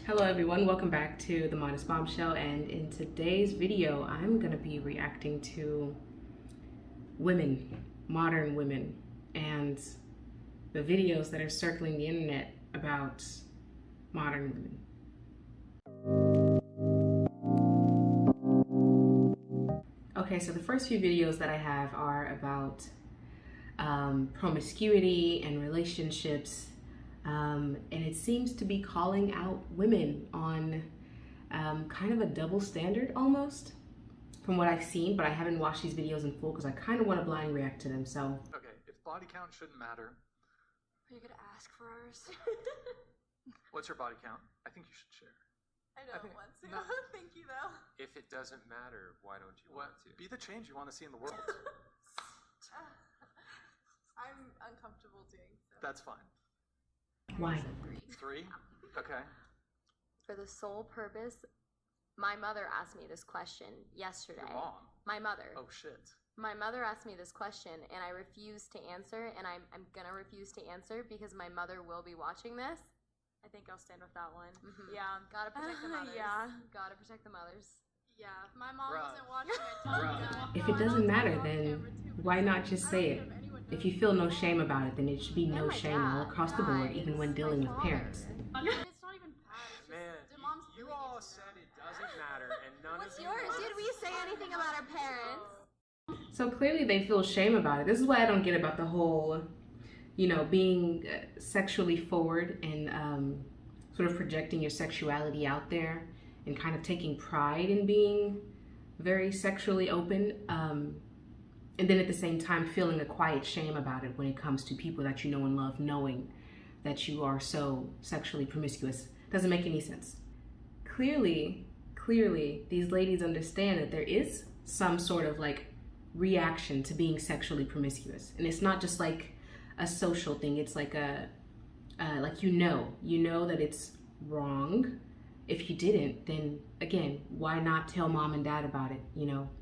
Hello everyone, welcome back to the Modest Bombshell, and in today's video I'm going to be reacting to women, modern women, and the videos that are circling the internet about modern women. Okay, so the first few videos that I have are about promiscuity and relationships. And it seems to be calling out women on kind of a double standard almost, from what I've seen, but I haven't watched these videos in full because I kind of want to blind react to them. So okay, if body count shouldn't matter, Are you gonna ask for ours? what's your body count? I think you should share. I don't think- want to. no. Thank you though. If it doesn't matter, why don't you What? want to? Be the change you want to see in the world. I'm uncomfortable doing so. That's fine. why? 3? Okay. For the sole purpose, my mother asked me this question yesterday. Your mom. My mother. Oh shit. My mother asked me this question and I refused to answer, and I'm gonna refuse to answer because my mother will be watching this. I think I'll stand with that one. Mhm. Yeah. Gotta protect the mothers. Yeah. Gotta protect the mothers. Yeah. If my mom Bruh. wasn't watching, I told you guys. If it doesn't matter, then why not just say it? If you feel no shame about it, then it should be no my shame all dad. across the board, Guys, even when my dealing with father. parents. It's not even bad. It's just Man, the mom's you really all into said it. it doesn't matter, and none What's of you yours? want Did we say anything about our parents? So clearly they feel shame about it. This is what I don't get about the whole, being sexually forward and sort of projecting your sexuality out there and kind of taking pride in being very sexually open. And then at the same time feeling a quiet shame about it when it comes to people that you know and love, knowing that you are so sexually promiscuous. Doesn't make any sense. Clearly, these ladies understand that there is some sort of reaction to being sexually promiscuous. And it's not just like a social thing. It's like you know that it's wrong. If you didn't, then again, why not tell mom and dad about it,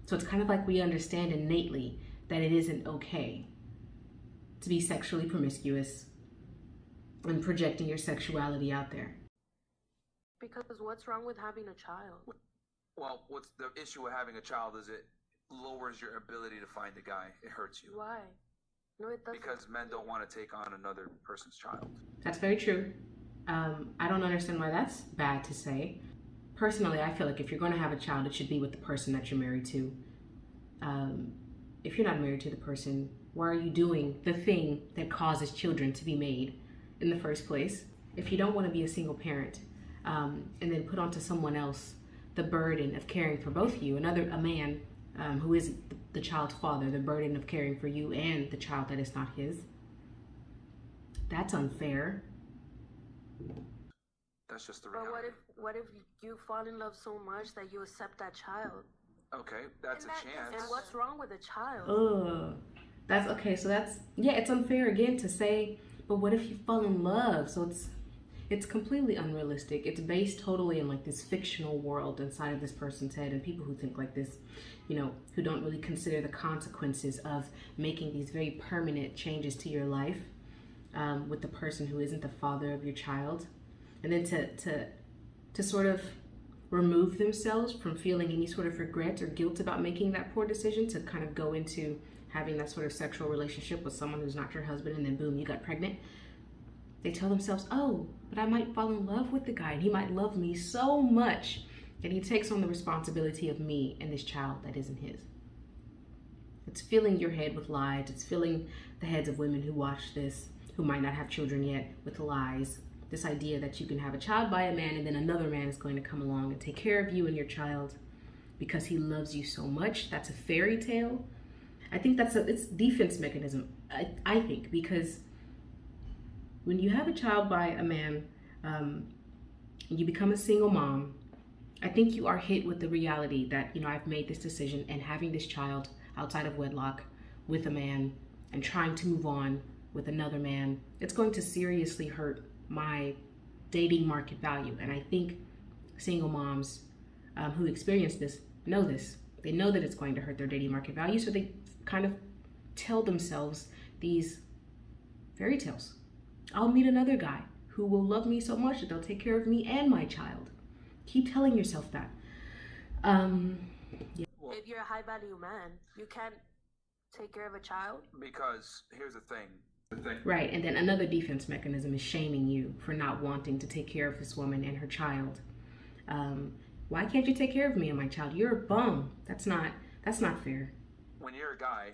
So it's kind of like we understand innately that it isn't okay to be sexually promiscuous and projecting your sexuality out there. Because what's wrong with having a child? Well, what's the issue with having a child is it lowers your ability to find a guy. It hurts you. Why? No, it doesn't. Because men don't want to take on another person's child. That's very true. I don't understand why that's bad to say. Personally, I feel like if you're going to have a child, it should be with the person that you're married to. If you're not married to the person, why are you doing the thing that causes children to be made in the first place? If you don't want to be a single parent, and then put onto someone else the burden of caring for both of you, a man who is the child's father, the burden of caring for you and the child that is not his, that's unfair. That's just the But reality. what if you fall in love so much that you accept that child? Okay, that's And a that- chance. And what's wrong with a child? Ugh. That's okay. So it's unfair again to say, but what if you fall in love? So it's completely unrealistic. It's based totally in this fictional world inside of this person's head, and people who think like this, who don't really consider the consequences of making these very permanent changes to your life with the person who isn't the father of your child. And then to sort of remove themselves from feeling any sort of regret or guilt about making that poor decision, to kind of go into having that sort of sexual relationship with someone who's not your husband, and then boom, you got pregnant. They tell themselves, oh, but I might fall in love with the guy and he might love me so much that he takes on the responsibility of me and this child that isn't his. It's filling your head with lies. It's filling the heads of women who watch this, who might not have children yet, with lies. This idea that you can have a child by a man and then another man is going to come along and take care of you and your child because he loves you so much. That's a fairy tale. I think it's defense mechanism, I think, because when you have a child by a man, you become a single mom, I think you are hit with the reality that, I've made this decision, and having this child outside of wedlock with a man and trying to move on with another man, it's going to seriously hurt my dating market value. And I think single moms who experience this know this. They know that it's going to hurt their dating market value, so they kind of tell themselves these fairy tales. I'll meet another guy who will love me so much that they'll take care of me and my child. Keep telling yourself that. Yeah. Well, If you're a high value man, you can't take care of a child. because here's the thing. Right, and then another defense mechanism is shaming you for not wanting to take care of this woman and her child. Why can't you take care of me and my child? You're a bum. That's not fair. When you're a guy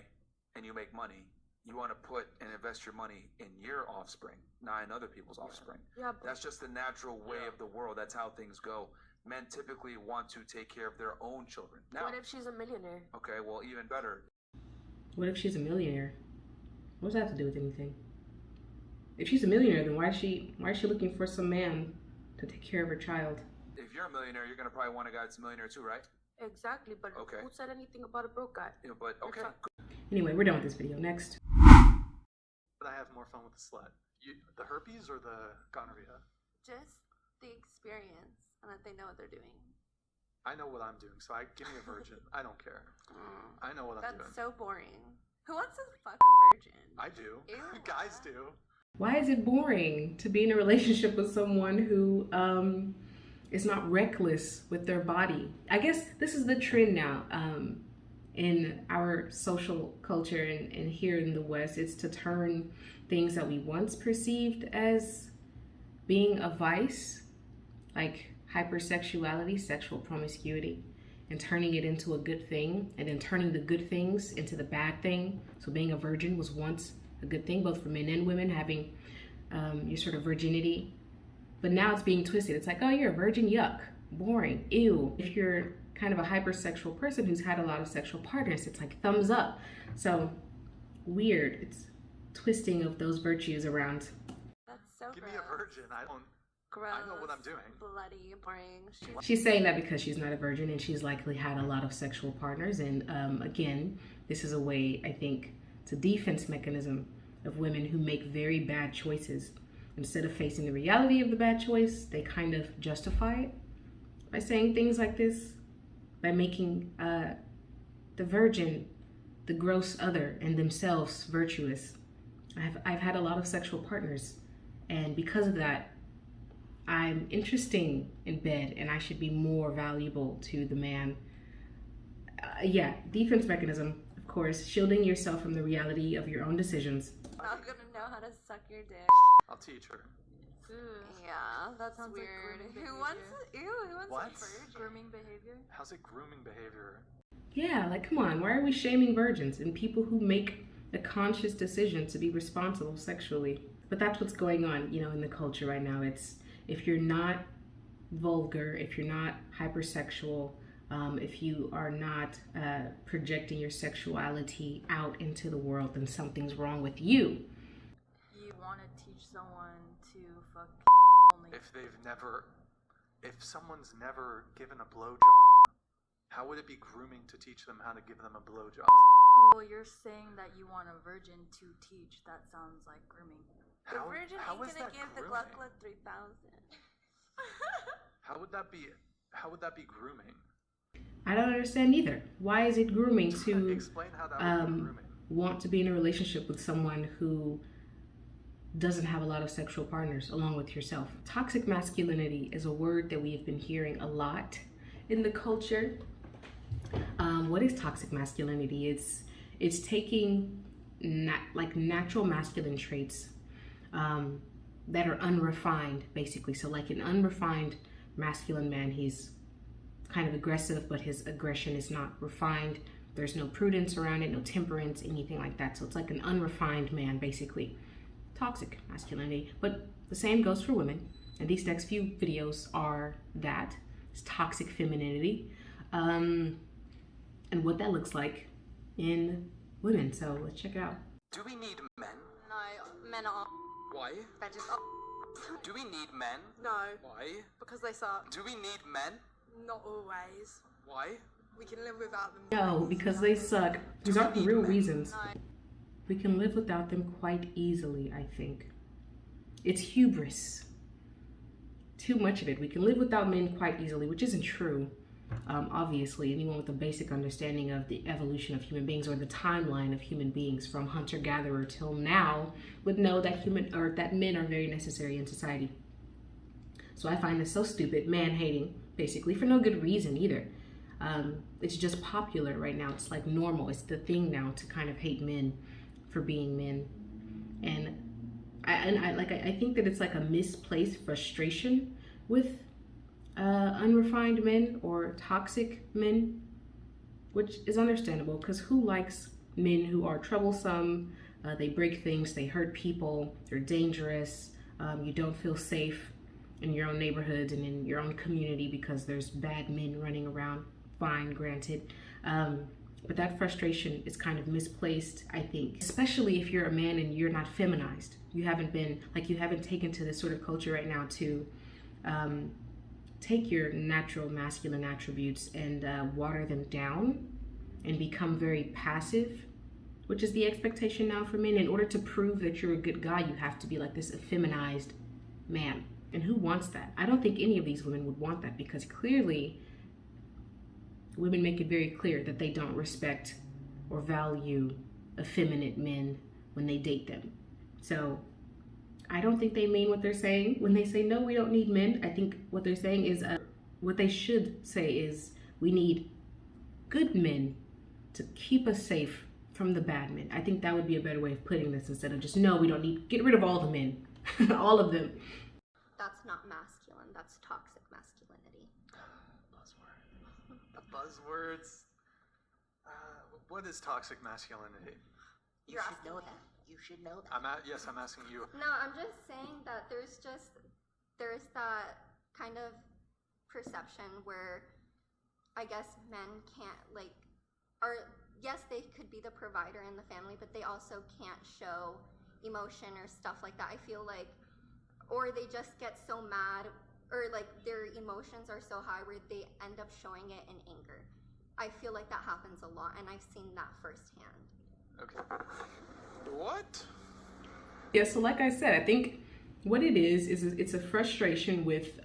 and you make money, you want to put and invest your money in your offspring, not in other people's offspring. Yeah, but That's just the natural way of the world. That's how things go. Men typically want to take care of their own children. Now, what if she's a millionaire? okay, well, even better. What if she's a millionaire? What does that have to do with anything? If she's a millionaire, then why is she looking for some man to take care of her child? If you're a millionaire, you're gonna probably want a guy that's a millionaire too, right? Exactly, but Okay. who said anything about a broke guy? Yeah, but okay. Anyway, we're done with this video. Next. But I have more fun with the slut. The herpes or the gonorrhea? Just the experience and that they know what they're doing. I know what I'm doing, so give me a virgin. I don't care. I know what I'm doing. That's so boring. Who wants to fuck a virgin? I do. Ew. Guys do. Why is it boring to be in a relationship with someone who is not reckless with their body? I guess this is the trend now in our social culture and here in the West. It's to turn things that we once perceived as being a vice, like hypersexuality, sexual promiscuity, and turning it into a good thing, and then turning the good things into the bad thing. So being a virgin was once a good thing, both for men and women, having your sort of virginity. But now it's being twisted. It's like, oh, you're a virgin, yuck, boring, ew. If you're kind of a hypersexual person who's had a lot of sexual partners, it's like thumbs up. So weird. It's twisting of those virtues around. That's so Give gross. me a virgin. Gross. I know what I'm doing. Bloody, boring. She's saying that because she's not a virgin and she's likely had a lot of sexual partners. And again, this is a way, I think, it's a defense mechanism of women who make very bad choices. Instead of facing the reality of the bad choice, they kind of justify it by saying things like this, by making the virgin the gross other and themselves virtuous. I've had a lot of sexual partners, and because of that, I'm interesting in bed and I should be more valuable to the man. Yeah, defense mechanism, of course, shielding yourself from the reality of your own decisions. Not gonna know how to suck your dick. I'll teach her. Yeah, that sounds like weird. grooming Who wants? Ew. Who wants What? a virgin? Grooming behavior. How's it grooming behavior? Yeah, like, come on, why are we shaming virgins and people who make a conscious decision to be responsible sexually? But that's what's going on, in the culture right now. It's, if you're not vulgar, if you're not hypersexual, if you are not projecting your sexuality out into the world, then something's wrong with you. You want to teach someone to fuck only. If someone's never given a blowjob, how would it be grooming to teach them how to give them a blowjob? Well, you're saying that you want a virgin to teach. That sounds like grooming. The virgin how ain't is gonna that give the grooming? Gluck Gluck 3000. How would that be grooming? I don't understand either. Why is it grooming to Explain how that would be grooming. want to be in a relationship with someone who doesn't have a lot of sexual partners along with yourself? Toxic masculinity is a word that we have been hearing a lot in the culture. What is toxic masculinity? It's taking natural masculine traits that are unrefined, basically. So like an unrefined masculine man, he's kind of aggressive, but his aggression is not refined. There's no prudence around it, no temperance, anything like that. So it's like an unrefined man, basically. Toxic masculinity. But the same goes for women. And these next few videos are that. It's toxic femininity. And what that looks like in women. So let's check it out. Do we need men? No, men are Why? bitches. Do we need men? No, Why? Because they suck. Do we need men? not always. Why? We can live without them. No, because they suck. These aren't the real reasons. No. We can live without them quite easily, I think. It's hubris. Too much of it. We can live without men quite easily, which isn't true. Obviously, anyone with a basic understanding of the evolution of human beings or the timeline of human beings from hunter-gatherer till now would know that that men are very necessary in society. So I find this so stupid, man-hating, basically, for no good reason either. It's just popular right now. It's like normal. It's the thing now to kind of hate men for being men. And I think that it's like a misplaced frustration with unrefined men or toxic men, which is understandable because who likes men who are troublesome? They break things, they hurt people, they're dangerous, you don't feel safe in your own neighborhoods and in your own community because there's bad men running around. Fine, granted. But that frustration is kind of misplaced, I think, especially if you're a man and you're not feminized. You haven't taken to this sort of culture right now to take your natural masculine attributes and water them down and become very passive, which is the expectation now for men. In order to prove that you're a good guy, you have to be like this effeminized man. And who wants that? I don't think any of these women would want that because clearly women make it very clear that they don't respect or value effeminate men when they date them. So I don't think they mean what they're saying when they say, no, we don't need men. I think what they're saying is, what they should say is, we need good men to keep us safe from the bad men. I think that would be a better way of putting this instead of just, no, we don't need, get rid of all the men, all of them. That's not masculine, that's toxic masculinity. Buzzwords. What is toxic masculinity? You're asking me? You should know that. Yes, I'm asking you. No, I'm just saying that there's that kind of perception where I guess men can't yes, they could be the provider in the family, but they also can't show emotion or stuff like that. I feel like, or they just get so mad, or like their emotions are so high where they end up showing it in anger. I feel like that happens a lot, and I've seen that firsthand. Okay. What? Yeah, so like I said, I think what it is it's a frustration with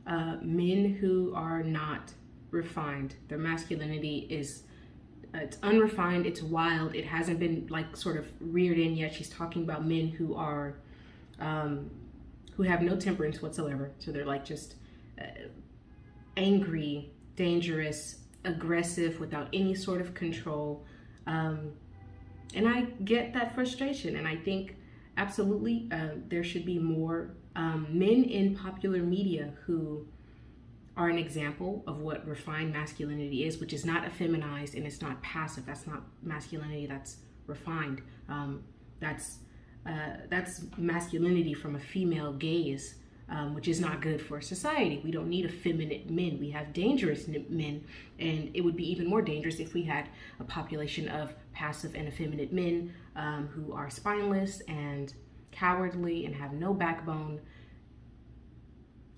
men who are not refined. Their masculinity is it's unrefined, it's wild, it hasn't been like sort of reared in yet. She's talking about men who are who have no temperance whatsoever. So they're like just angry, dangerous, aggressive, without any sort of control. And I get that frustration, and I think absolutely there should be more men in popular media who are an example of what refined masculinity is, which is not effeminized and it's not passive. That's not masculinity, that's refined. That's masculinity from a female gaze, which is not good for society. We don't need effeminate men. We have dangerous men, and it would be even more dangerous if we had a population of passive and effeminate men who are spineless and cowardly and have no backbone,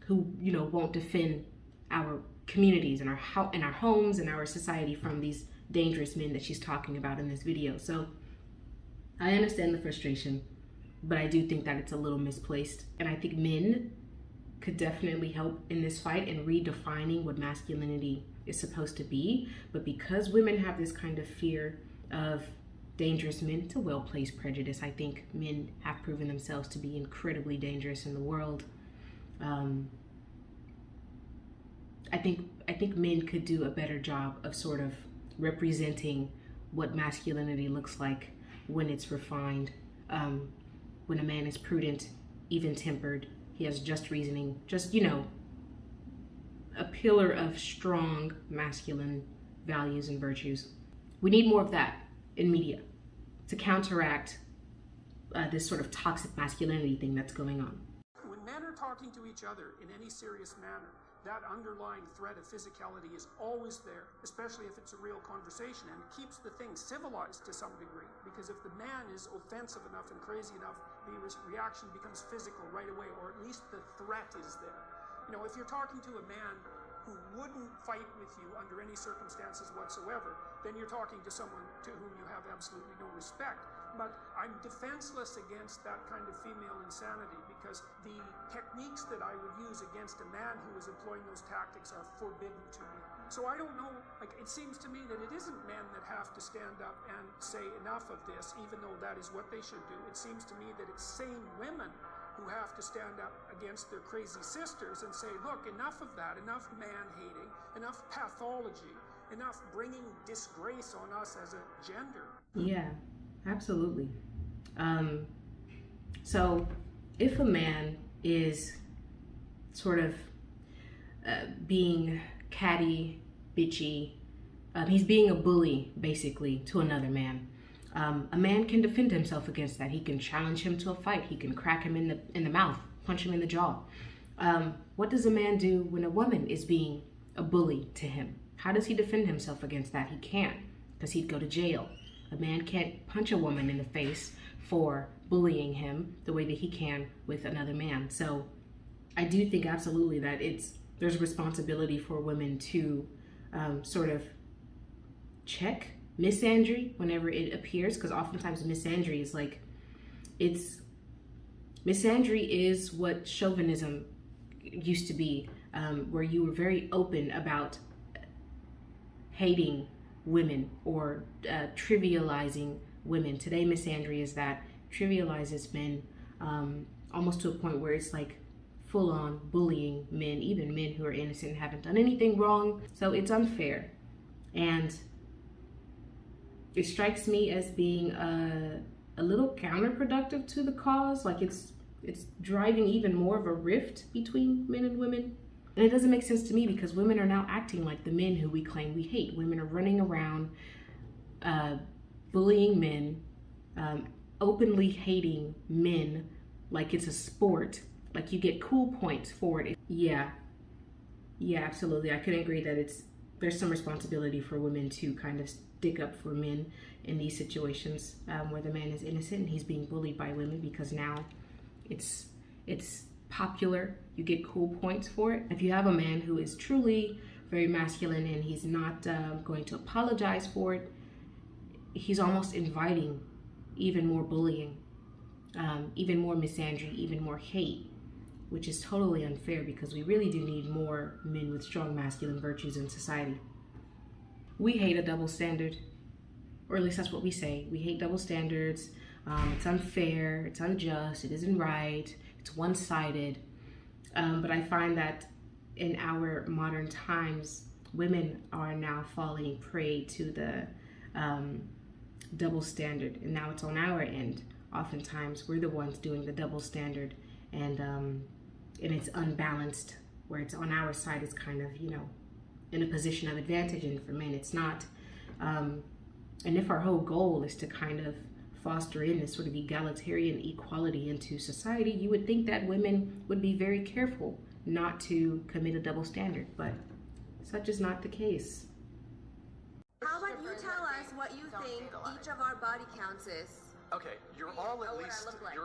who won't defend our communities and our homes and our society from these dangerous men that she's talking about in this video. So I understand the frustration, but I do think that it's a little misplaced, and I think men could definitely help in this fight in redefining what masculinity is supposed to be. But because women have this kind of fear of dangerous men, it's a well-placed prejudice. I think men have proven themselves to be incredibly dangerous in the world. I think men could do a better job of sort of representing what masculinity looks like when it's refined, when a man is prudent, even-tempered, he has just reasoning, just, a pillar of strong masculine values and virtues. We need more of that in media to counteract this sort of toxic masculinity thing that's going on. When men are talking to each other in any serious manner, that underlying threat of physicality is always there, especially if it's a real conversation, and it keeps the thing civilized to some degree. Because if the man is offensive enough and crazy enough, the reaction becomes physical right away, or at least the threat is there. If you're talking to a man who wouldn't fight with you under any circumstances whatsoever, then you're talking to someone to whom you have absolutely no respect. But I'm defenseless against that kind of female insanity because the techniques that I would use against a man who is employing those tactics are forbidden to me. So I don't know, like, it seems to me that it isn't men that have to stand up and say enough of this, even though that is what they should do. It seems to me that it's sane women who have to stand up against their crazy sisters and say, look, enough of that, enough man-hating, enough pathology, enough bringing disgrace on us as a gender. Yeah, absolutely. So if a man is sort of being catty, bitchy, he's being a bully basically to another man. A man can defend himself against that. He can challenge him to a fight. He can crack him in the mouth, punch him in the jaw. What does a man do when a woman is being a bully to him? How does he defend himself against that? He can't, because he'd go to jail. A man can't punch a woman in the face for bullying him the way that he can with another man. So I do think absolutely that there's responsibility for women to sort of check misandry whenever it appears, because oftentimes misandry is like, misandry is what chauvinism used to be, where you were very open about hating women or trivializing women. Today, misandry is that trivializes men almost to a point where it's like full-on bullying men, even men who are innocent and haven't done anything wrong. So it's unfair, and it strikes me as being a little counterproductive to the cause. Like it's driving even more of a rift between men and women. And it doesn't make sense to me, because women are now acting like the men who we claim we hate. Women are running around bullying men, openly hating men like it's a sport, like you get cool points for it. Yeah, absolutely. I could agree that there's some responsibility for women to kind of stick up for men in these situations where the man is innocent and he's being bullied by women, because now it's popular. You get cool points for it. If you have a man who is truly very masculine and he's not going to apologize for it, he's almost inviting even more bullying, even more misandry, even more hate, which is totally unfair, because we really do need more men with strong masculine virtues in society. We hate a double standard, or at least that's what we say. We hate double standards. It's unfair, it's unjust, it isn't right, it's one-sided. But I find that in our modern times, women are now falling prey to the double standard, and now it's on our end. Oftentimes, we're the ones doing the double standard, and it's unbalanced, where it's on our side, it's kind of, in a position of advantage, and for men, it's not. And if our whole goal is to kind of foster in this sort of egalitarian equality into society, you would think that women would be very careful not to commit a double standard, but such is not the case. How about you tell us what you think each of our body counts is? Okay, you're all at what I least look like.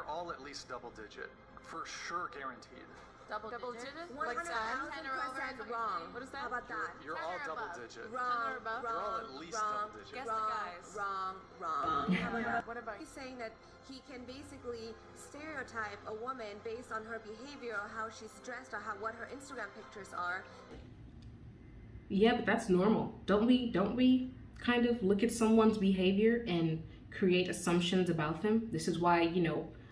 double digit, for sure, guaranteed. Double digit? 100,000% wrong. What is that? How about that? You're all double digit. Wrong, above? You're all wrong, at least wrong, double digit. Guess the wrong, guys. wrong. What about He's saying that he can basically stereotype a woman based on her behavior or how she's dressed or what her Instagram pictures are. Yeah, but that's normal. Don't we kind of look at someone's behavior and create assumptions about them? This is why,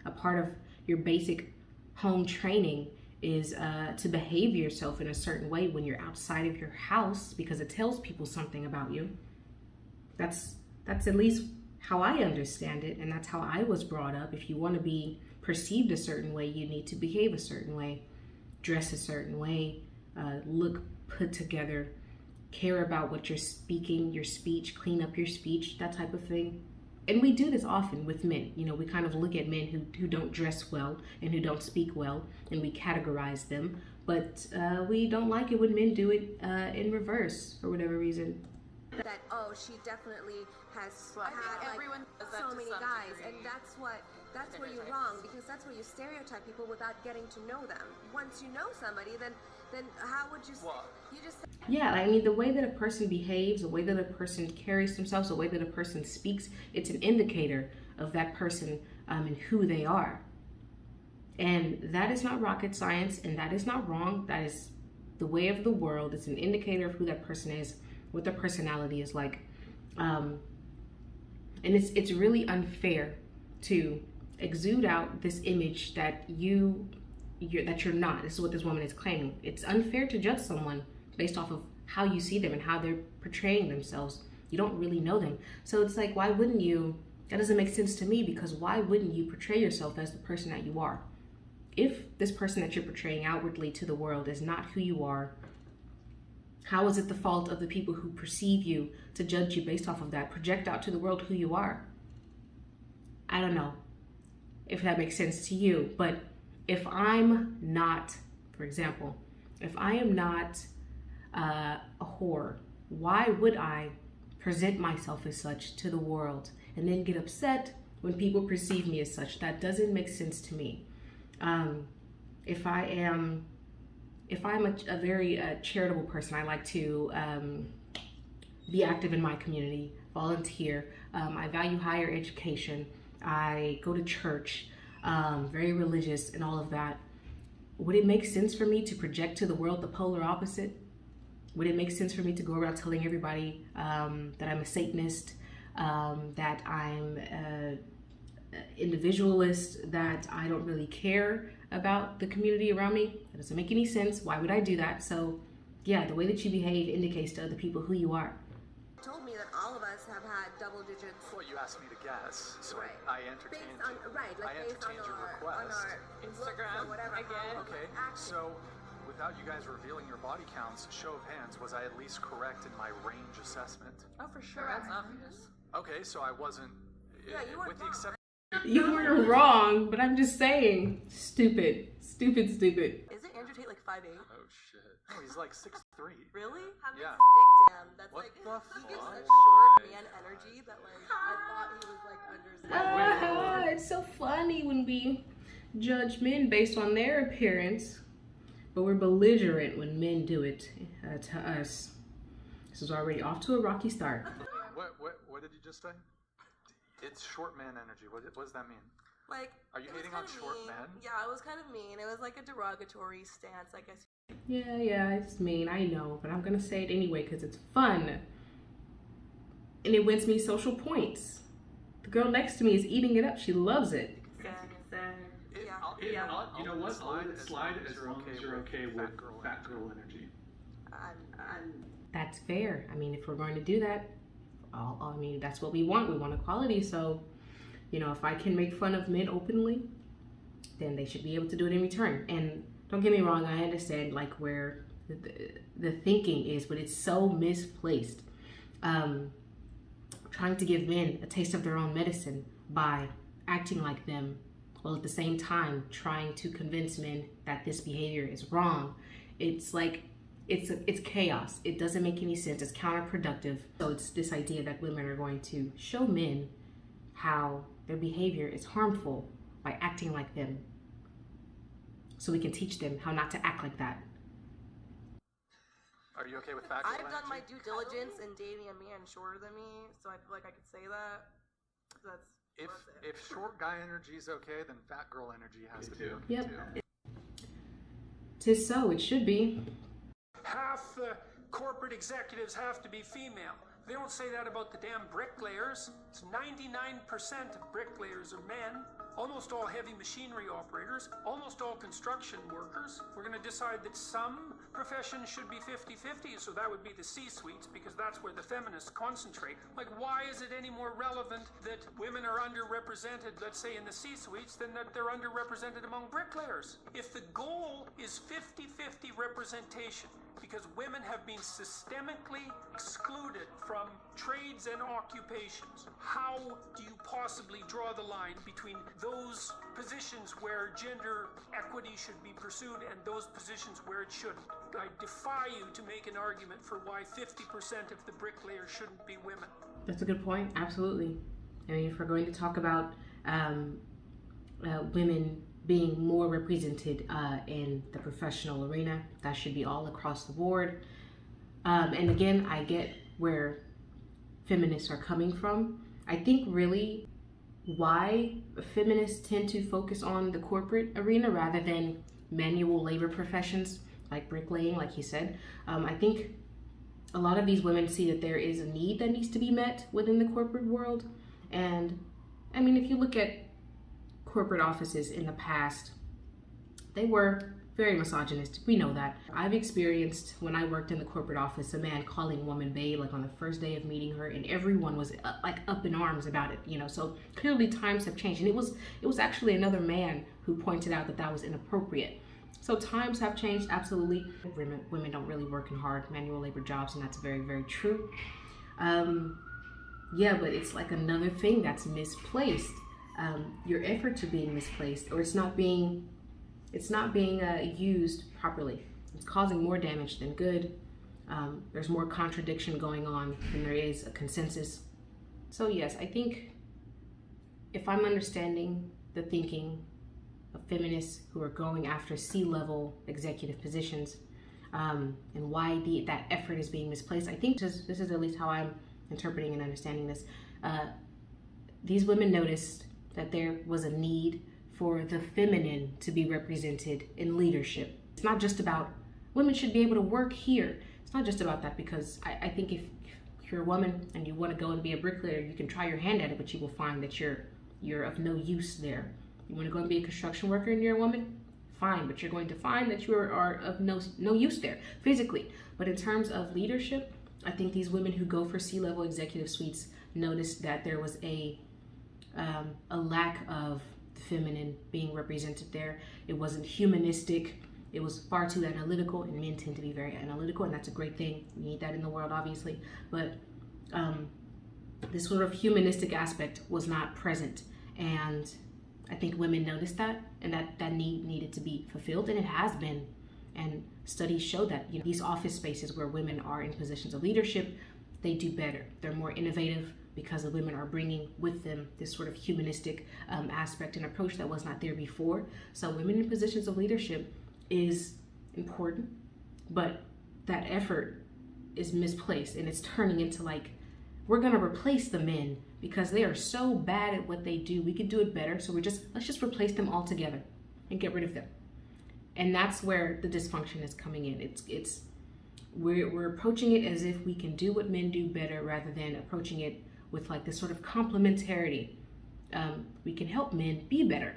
a part of your basic home training is to behave yourself in a certain way when you're outside of your house, because it tells people something about you. That's at least how I understand it, and that's how I was brought up. If you want to be perceived a certain way, you need to behave a certain way, dress a certain way, look put together, care about what you're speaking, your speech, clean up your speech, that type of thing. And we do this often with men. We kind of look at men who don't dress well and who don't speak well, and we categorize them. But we don't like it when men do it in reverse for whatever reason. That, she definitely has Well, I had think like everyone does that so to many some guys, degree. and that's where you're wrong, because that's where you stereotype people without getting to know them. Once you know somebody, then how would you? You just. Yeah, I mean, the way that a person behaves, the way that a person carries themselves, the way that a person speaks, it's an indicator of that person and who they are. And that is not rocket science, and that is not wrong. That is the way of the world. It's an indicator of who that person is, what their personality is like. And it's really unfair to exude out this image that you're not. This is what this woman is claiming. It's unfair to judge someone based off of how you see them and how they're portraying themselves. You don't really know them. So it's like, why wouldn't you? That doesn't make sense to me, because why wouldn't you portray yourself as the person that you are? If this person that you're portraying outwardly to the world is not who you are, how is it the fault of the people who perceive you to judge you based off of that, project out to the world who you are? I don't know if that makes sense to you, but if I'm not, for example, if I am not a whore, why would I present myself as such to the world and then get upset when people perceive me as such? That doesn't make sense to me. If I'm a very charitable person, I like to be active in my community, volunteer. I value higher education. I go to church, very religious and all of that. Would it make sense for me to project to the world the polar opposite? Would it make sense for me to go around telling everybody that I'm a Satanist, that I'm an individualist, that I don't really care about the community around me? That doesn't make any sense. Why would I do that? So yeah, the way that you behave indicates to other people who you are. Told me that all of us have had double digits. Well, you asked me to guess, so Right. I entertained. Based on, right, like I based on entertained your our request. Instagram or whatever. again. Okay, so without you guys revealing your body counts, show of hands, was I at least correct in my range assessment? Oh, for sure. That's obvious. Okay, so I wasn't. Yeah, you weren't with the wrong. exception. You were wrong, but I'm just saying, stupid. Isn't Andrew Tate like 5'8"? Oh shit. No, he's like 6'3". Really? Have Yeah. a stick to him. That's What like, the he gives fuck? such Oh short my. man energy that like, I thought he was like under. It's so funny when we judge men based on their appearance, but we're belligerent when men do it to us. This is already off to a rocky start. What did you just say? It's short man energy. What does that mean? Like, Are you it was hating on kinda short mean. men? Yeah, it was kind of mean. It was like a derogatory stance, I guess. Yeah, it's mean, I know, but I'm gonna say it anyway because it's fun. And it wins me social points. The girl next to me is eating it up. She loves it. Yeah. You know what? I'll let it slide as long as you're okay with fat girl energy. That's fair. I mean, if we're going to do that, I mean, that's what we want. We want equality. So, you know, if I can make fun of men openly, then they should be able to do it in return. And don't get me wrong, I understand like where the thinking is, but it's so misplaced. Trying to give men a taste of their own medicine by acting like them, while at the same time trying to convince men that this behavior is wrong. It's like, it's chaos. It doesn't make any sense. It's counterproductive. So it's this idea that women are going to show men how their behavior is harmful by acting like them, so we can teach them how not to act like that. Are you okay with fat girl I've done my energy? due diligence in dating a man shorter than me, so I feel like I could say that. That's If short guy energy is okay, then fat girl energy has to be okay Yep. too. 'Tis so, it should be. Half the corporate executives have to be female. They don't say that about the damn bricklayers. It's 99% of bricklayers are men. Almost all heavy machinery operators, almost all construction workers. We're going to decide that some professions should be 50-50, so that would be the C-suites, because that's where the feminists concentrate. Like, why is it any more relevant that women are underrepresented, let's say, in the C-suites, than that they're underrepresented among bricklayers? If the goal is 50-50 representation, because women have been systemically excluded from trades and occupations, how do you possibly draw the line between those positions where gender equity should be pursued and those positions where it shouldn't? I defy you to make an argument for why 50% of the bricklayers shouldn't be women. That's a good point. Absolutely. I mean, if we're going to talk about women being more represented in the professional arena, that should be all across the board. And again, I get where feminists are coming from. I think really why feminists tend to focus on the corporate arena rather than manual labor professions like bricklaying, like he said. I think a lot of these women see that there is a need that needs to be met within the corporate world. And I mean, if you look at corporate offices in the past, they were very misogynistic. We know that. I've experienced, when I worked in the corporate office, a man calling a woman babe, like on the first day of meeting her, and everyone was up in arms about it, you know. So clearly times have changed, and it was actually another man who pointed out that that was inappropriate. So times have changed, absolutely. Women don't really work in hard manual labor jobs, and that's very, very true. Yeah, but it's like another thing that's misplaced. Your efforts are being misplaced, or it's not being used properly. It's causing more damage than good. There's more contradiction going on than there is a consensus. So yes, I think if I'm understanding the thinking of feminists who are going after C-level executive positions, and why that effort is being misplaced, I think this is at least how I'm interpreting and understanding this. These women noticed that there was a need for the feminine to be represented in leadership. It's not just about women should be able to work here. It's not just about that, because I think if you're a woman and you want to go and be a bricklayer, you can try your hand at it, but you will find that you're of no use there. You want to go and be a construction worker and you're a woman? Fine, but you're going to find that you are of no use there physically. But in terms of leadership, I think these women who go for C-level executive suites noticed that there was a lack of the feminine being represented there. It wasn't humanistic. It was far too analytical, and men tend to be very analytical, and that's a great thing. We need that in the world, obviously. But this sort of humanistic aspect was not present, and I think women noticed that, and that need needed to be fulfilled, and it has been. And studies show that, you know, these office spaces where women are in positions of leadership, they do better. They're more innovative because the women are bringing with them this sort of humanistic aspect and approach that was not there before. So women in positions of leadership is important, but that effort is misplaced, and it's turning into like, we're gonna replace the men because they are so bad at what they do. We could do it better, so let's just replace them altogether and get rid of them. And that's where the dysfunction is coming in. We're approaching it as if we can do what men do better, rather than approaching it with like this sort of complementarity. We can help men be better,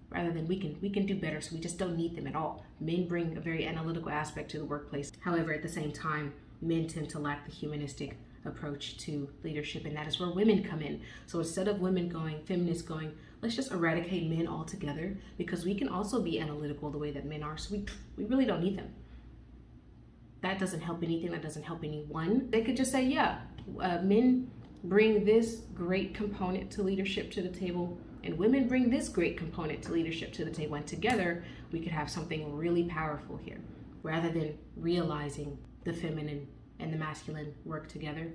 rather than we can do better, so we just don't need them at all. Men bring a very analytical aspect to the workplace. However, at the same time, men tend to lack the humanistic approach to leadership, and that is where women come in. So instead of feminists going, let's just eradicate men altogether, because we can also be analytical the way that men are, so we really don't need them. That doesn't help anything, that doesn't help anyone. They could just say, yeah, men bring this great component to leadership to the table, and women bring this great component to leadership to the table, and together we could have something really powerful here, rather than realizing the feminine and the masculine work together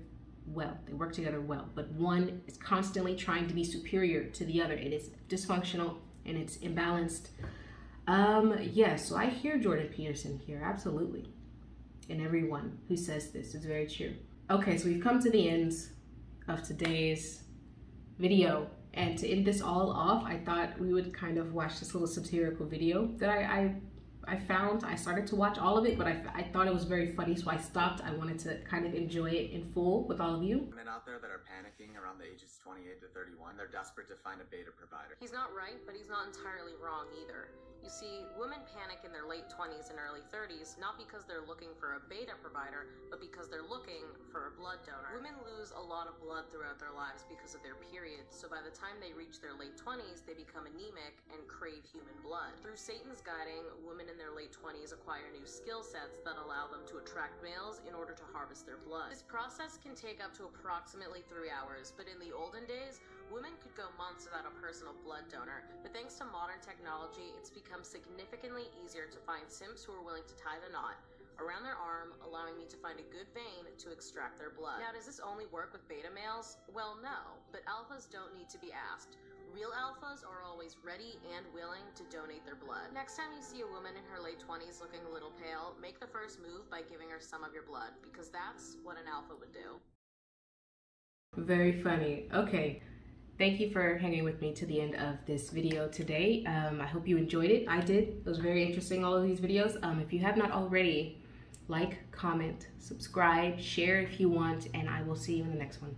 well. They work together well, but one is constantly trying to be superior to the other. It is dysfunctional and it's imbalanced. Yes, so I hear Jordan Peterson here, absolutely. And everyone who says this is very true. Okay, so we've come to the end of today's video. And to end this all off, I thought we would kind of watch this little satirical video that I found. I started to watch all of it, but I thought it was very funny, so I stopped. I wanted to kind of enjoy it in full with all of you. Men out there that are panicking around the ages 28 to 31, they're desperate to find a beta provider. He's not right, but he's not entirely wrong either. You see, women panic in their late 20s and early 30s, not because they're looking for a beta provider, but because they're looking for a blood donor. Women lose a lot of blood throughout their lives because of their periods, so by the time they reach their late 20s, they become anemic and crave human blood. Through Satan's guiding, women in their late 20s acquire new skill sets that allow them to attract males in order to harvest their blood. This process can take up to approximately 3 hours, but in the olden days, women could go months without a personal blood donor, but thanks to modern technology, it's become significantly easier to find simps who are willing to tie the knot around their arm, allowing me to find a good vein to extract their blood. Now, does this only work with beta males? Well, no, but alphas don't need to be asked. Real alphas are always ready and willing to donate their blood. Next time you see a woman in her late 20s looking a little pale, make the first move by giving her some of your blood, because that's what an alpha would do. Very funny. Okay. thank you for hanging with me to the end of this video today. I hope you enjoyed it. I did. It was very interesting, all of these videos. If you have not already, like, comment, subscribe, share if you want, and I will see you in the next one.